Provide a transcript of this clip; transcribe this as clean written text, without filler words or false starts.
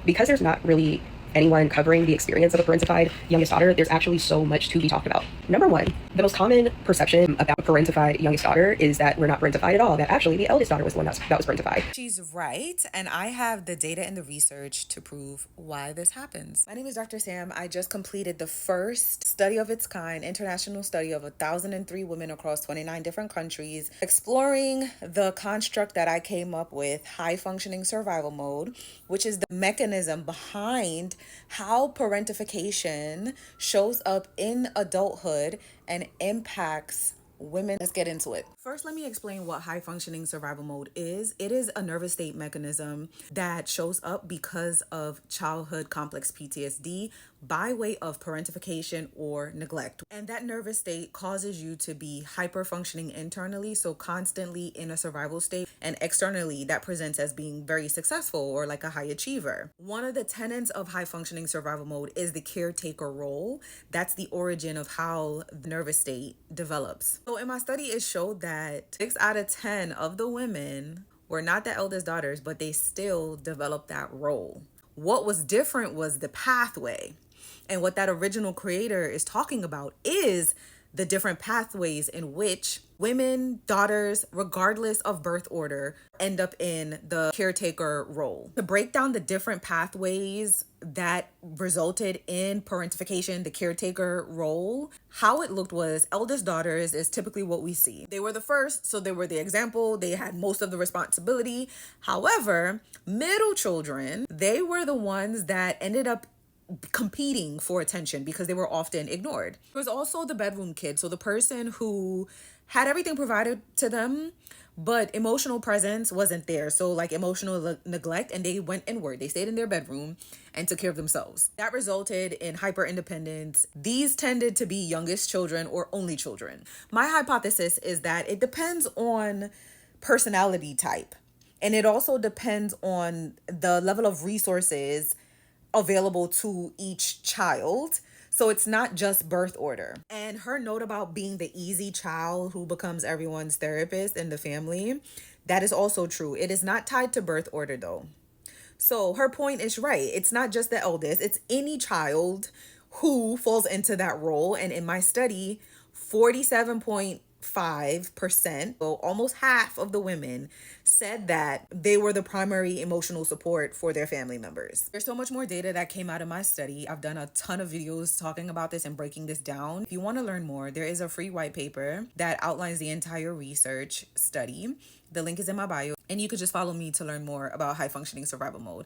because there's not really anyone covering the experience of a parentified youngest daughter, there's actually so much to be talked about. Number one, the most common perception about parentified youngest daughter is that we're not parentified at all, that actually the eldest daughter was the one that was parentified. She's right, and I have the data and the research to prove why this happens. My name is Dr. Sam. I just completed the first study of its kind, international study of 1,003 women across 29 different countries, exploring the construct that I came up with, high functioning survival mode, which is the mechanism behind how parentification shows up in adulthood and impacts women. Let's get into it. First, let me explain what high functioning survival mode is. It is a nervous state mechanism that shows up because of childhood complex PTSD by way of parentification or neglect. And that nervous state causes you to be hyper functioning internally, so constantly in a survival state, and externally that presents as being very successful or like a high achiever. One of the tenets of high functioning survival mode is the caretaker role. That's the origin of how the nervous state develops. So in my study, it showed that 6 out of 10 of the women were not the eldest daughters, but they still developed that role. What was different was the pathway. And what that original creator is talking about is the different pathways in which women, daughters, regardless of birth order, end up in the caretaker role. To break down the different pathways that resulted in parentification, the caretaker role, how it looked was eldest daughters is typically what we see. They were the first, so they were the example. They had most of the responsibility. However, middle children, they were the ones that ended up competing for attention because they were often ignored. There was also the bedroom kid, so the person who had everything provided to them, but emotional presence wasn't there. So like emotional neglect, and they went inward. They stayed in their bedroom and took care of themselves. That resulted in hyper independence. These tended to be youngest children or only children. My hypothesis is that it depends on personality type, and it also depends on the level of resources available to each child. So it's not just birth order. And her note about being the easy child who becomes everyone's therapist in the family, that is also true. It is not tied to birth order though. So her point is right. It's not just the eldest, it's any child who falls into that role. And in my study, 47.5%, well, almost half of the women said that they were the primary emotional support for their family members. There's so much more data that came out of my study. I've done a ton of videos talking about this and breaking this down. If you want to learn more, there is a free white paper that outlines the entire research study. The link is in my bio, and you could just follow me to learn more about high functioning survival mode.